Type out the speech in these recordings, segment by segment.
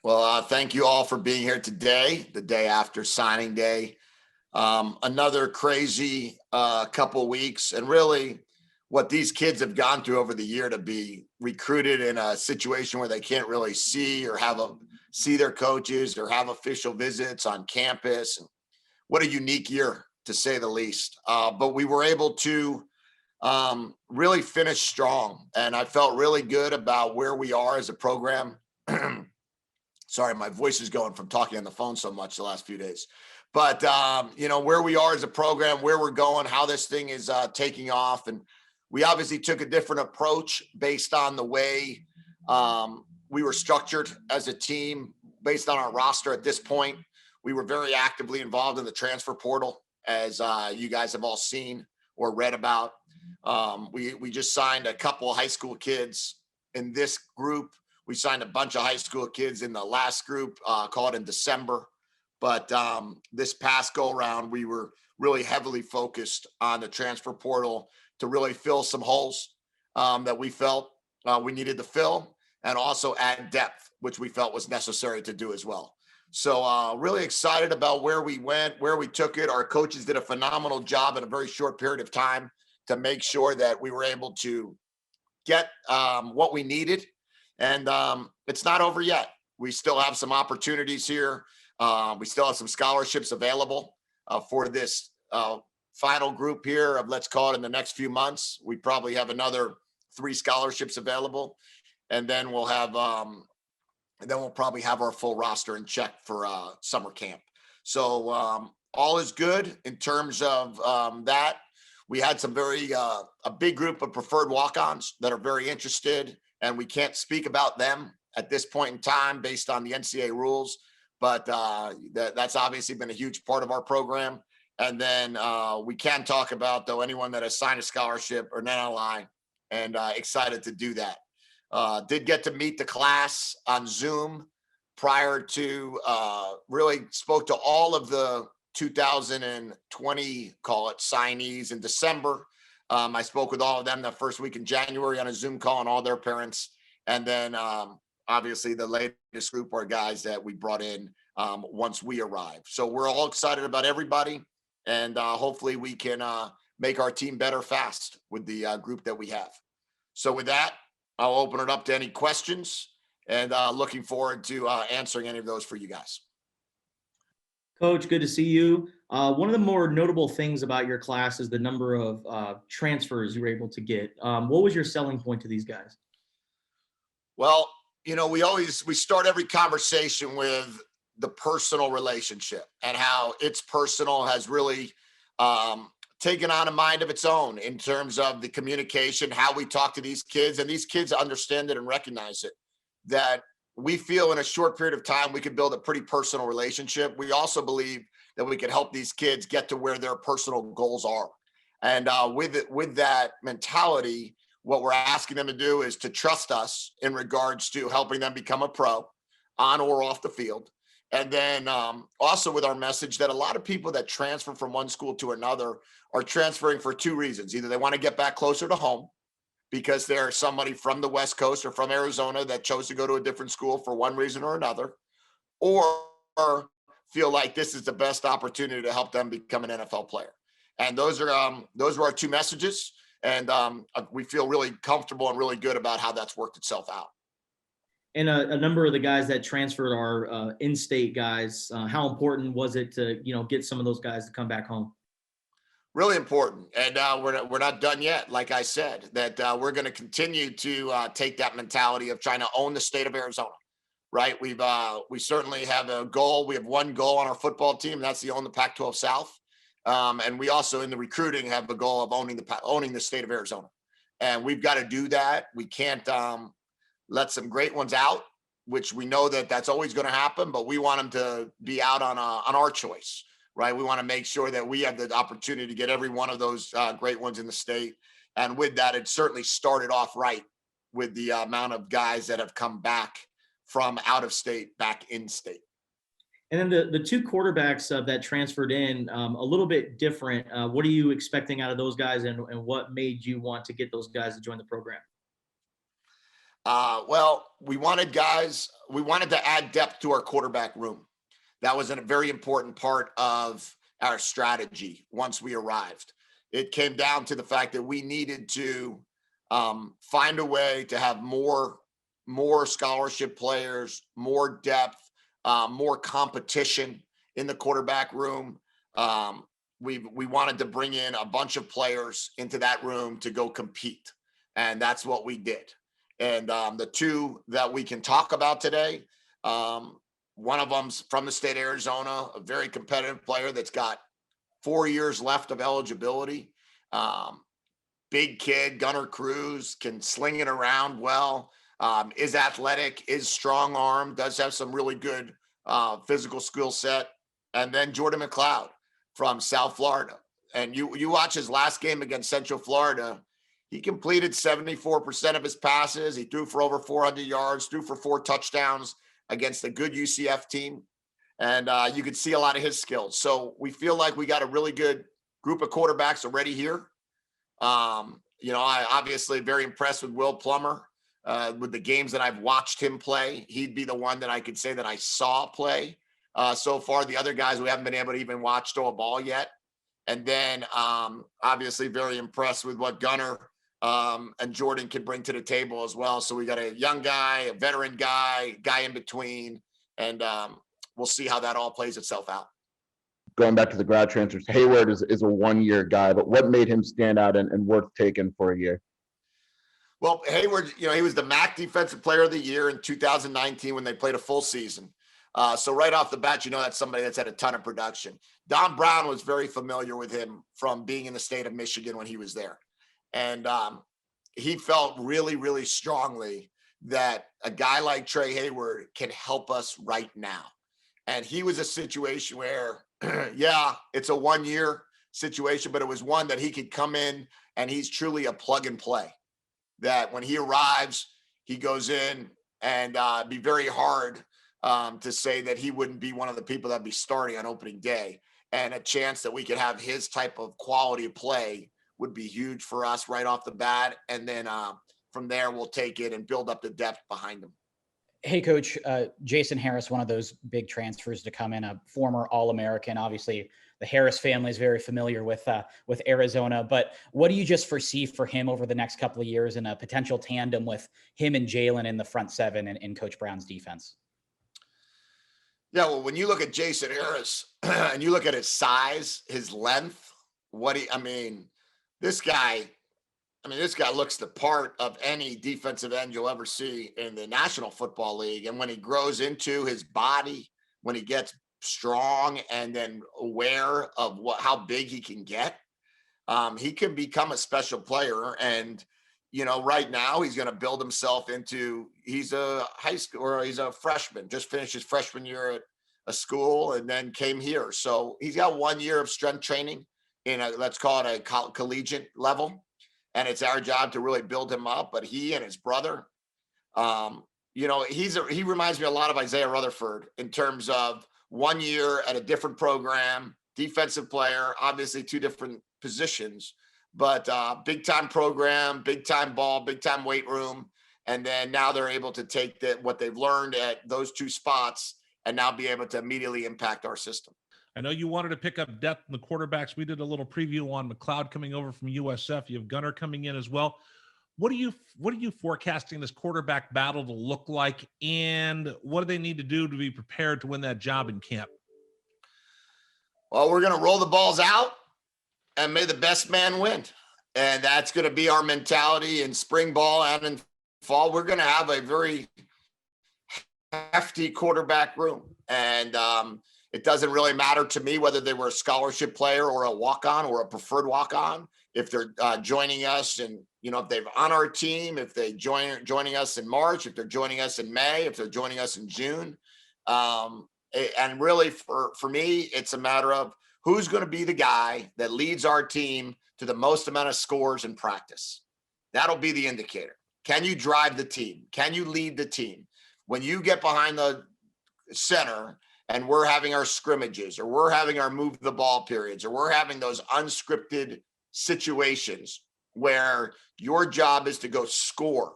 Well, thank you all for being here today, the day after signing day. Another crazy couple weeks, and really what these kids have gone through over the year to be recruited in a situation where they can't really see or see their coaches or have official visits on campus. And what a unique year, to say the least. But we were able to really finish strong, and I felt really good about where we are as a program. Sorry, my voice is going from talking on the phone so much the last few days. But where we are as a program, where we're going, how this thing is taking off, and we obviously took a different approach based on the way we were structured as a team, based on our roster at this point. We were very actively involved in the transfer portal, as you guys have all seen or read about. We just signed a couple of high school kids in this group. We signed a bunch of high school kids in the last group, called in December. But this past go around, we were really heavily focused on the transfer portal to really fill some holes that we felt we needed to fill, and also add depth, which we felt was necessary to do as well. So really excited about where we went, where we took it. Our coaches did a phenomenal job in a very short period of time to make sure that we were able to get what we needed. And it's not over yet. We still have some opportunities here. We still have some scholarships available for this final group here of, let's call it, in the next few months. We probably have another 3 scholarships available, and then we'll probably have our full roster in check for summer camp. So all is good in terms of that. We had some a big group of preferred walk-ons that are very interested, and we can't speak about them at this point in time based on the NCAA rules. But that's obviously been a huge part of our program. And then we can talk about, though, anyone that has signed a scholarship or an NLI, and excited to do that. Did get to meet the class on Zoom prior to, really spoke to all of the 2020, call it, signees in December. I spoke with all of them the first week in January on a Zoom call, and all their parents. And then obviously the latest group are guys that we brought in once we arrived. So we're all excited about everybody, and hopefully we can make our team better fast with the group that we have. So with that, I'll open it up to any questions, and looking forward to answering any of those for you guys. Coach, good to see you. One of the more notable things about your class is the number of transfers you were able to get. What was your selling point to these guys? Well, we start every conversation with the personal relationship, and how it's personal has really taken on a mind of its own in terms of the communication, how we talk to these kids, and these kids understand it and recognize it, that we feel in a short period of time we could build a pretty personal relationship. We also believe that we can help these kids get to where their personal goals are. And with that mentality, what we're asking them to do is to trust us in regards to helping them become a pro, on or off the field. And then also with our message that a lot of people that transfer from one school to another are transferring for 2 reasons. Either they want to get back closer to home because they're somebody from the West Coast or from Arizona that chose to go to a different school for one reason or another, or feel like this is the best opportunity to help them become an NFL player. And those were our 2 messages. And we feel really comfortable and really good about how that's worked itself out. And a number of the guys that transferred are in-state guys. How important was it to, get some of those guys to come back home? Really important. And we're not done yet. Like I said, that we're going to continue to take that mentality of trying to own the state of Arizona, right? We certainly have a goal. We have one goal on our football team, and that's to own the Pac-12 South. And we also, in the recruiting, have the goal of owning the state of Arizona. And we've got to do that. We can't let some great ones out, which we know that that's always going to happen, but we want them to be out on our choice, right? We want to make sure that we have the opportunity to get every one of those great ones in the state. And with that, it certainly started off right with the amount of guys that have come back from out of state back in state. And then the 2 quarterbacks that transferred in, a little bit different. What are you expecting out of those guys, and what made you want to get those guys to join the program? Well, we wanted to add depth to our quarterback room. That was a very important part of our strategy once we arrived. It came down to the fact that we needed to find a way to have more scholarship players, more depth, more competition in the quarterback room. We wanted to bring in a bunch of players into that room to go compete, and that's what we did. And the two that we can talk about today, one of them's from the state of Arizona, a very competitive player that's got 4 years left of eligibility. Big kid, Gunnar Cruz, can sling it around well, is athletic, is strong arm, does have some really good physical skill set. And then Jordan McLeod from South Florida. And you watch his last game against Central Florida, he completed 74% of his passes. He threw for over 400 yards, threw for 4 touchdowns against a good UCF team. And you could see a lot of his skills. So we feel like we got a really good group of quarterbacks already here. I obviously very impressed with Will Plummer with the games that I've watched him play. He'd be the one that I could say that I saw play so far. The other guys we haven't been able to even watch throw a ball yet. And then obviously very impressed with what Gunnar and Jordan can bring to the table as well. So we got a young guy, a veteran guy in between, and we'll see how that all plays itself out. Going back to the grad transfers, Hayward is a 1-year guy, but what made him stand out and worth taking for a year? Well, Hayward, he was the MAC Defensive Player of the Year in 2019 when they played a full season. So right off the bat, that's somebody that's had a ton of production. Don Brown was very familiar with him from being in the state of Michigan when he was there. And he felt really, really strongly that a guy like Trey Hayward can help us right now. And he was a situation where, yeah, it's a 1-year situation, but it was one that he could come in and he's truly a plug and play. That when he arrives, he goes in, and it'd be very hard to say that he wouldn't be one of the people that'd be starting on opening day. And a chance that we could have his type of quality of play would be huge for us right off the bat. And then from there, we'll take it and build up the depth behind him. Hey, Coach, Jason Harris, one of those big transfers to come in, a former All-American. Obviously, the Harris family is very familiar with Arizona. But what do you just foresee for him over the next couple of years in a potential tandem with him and Jalen in the front seven in Coach Brown's defense? Yeah, well, when you look at Jason Harris and you look at his size, his length, this guy looks the part of any defensive end you'll ever see in the National Football League. And when he grows into his body, when he gets strong and then aware of how big he can get, he can become a special player. And, right now he's going to build himself into, he's a high school, or he's a freshman, just finished his freshman year at a school and then came here. So he's got 1 year of strength training in let's call it a collegiate level. And it's our job to really build him up. But he and his brother, he reminds me a lot of Isaiah Rutherford in terms of 1 year at a different program, defensive player, obviously 2 different positions, but big time program, big time ball, big time weight room. And then now they're able to take what they've learned at those 2 spots and now be able to immediately impact our system. I know you wanted to pick up depth in the quarterbacks. We did a little preview on McLeod coming over from USF. You have Gunnar coming in as well. What are you forecasting this quarterback battle to look like, and what do they need to do to be prepared to win that job in camp? Well, we're going to roll the balls out and may the best man win. And that's going to be our mentality in spring ball and in fall. We're going to have a very hefty quarterback room. And it doesn't really matter to me whether they were a scholarship player or a walk-on or a preferred walk-on. If they're joining us and, if they're on our team, if they joining us in March, if they're joining us in May, if they're joining us in June. And really for me, it's a matter of who's going to be the guy that leads our team to the most amount of scores in practice. That'll be the indicator. Can you drive the team? Can you lead the team? When you get behind the center and we're having our scrimmages, or we're having our move the ball periods, or we're having those unscripted situations where your job is to go score,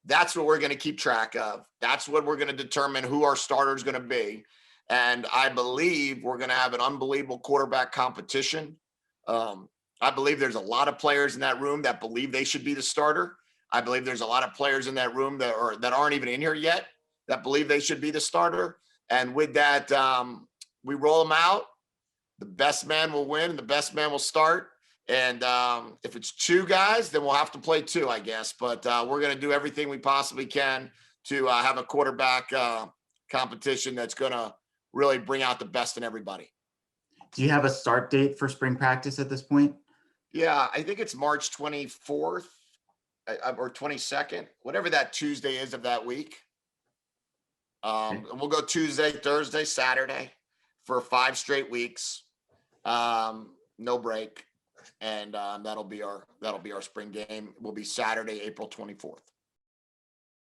That's what we're going to keep track of. That's what we're going to determine who our starter is going to be. And I believe we're going to have an unbelievable quarterback competition. I believe there's a lot of players in that room that believe they should be the starter. I believe there's a lot of players in that room that aren't even in here yet that believe they should be the starter. And with that, we roll them out. The best man will win and the best man will start. And if it's two guys, then we'll have to play two, I guess. But we're going to do everything we possibly can to have a quarterback competition that's going to really bring out the best in everybody. Do you have a start date for spring practice at this point? Yeah, I think it's March 24th or 22nd, whatever that Tuesday is of that week. We'll go Tuesday, Thursday, Saturday for 5 straight weeks. No break. And that'll be our spring game. Will be Saturday, April 24th.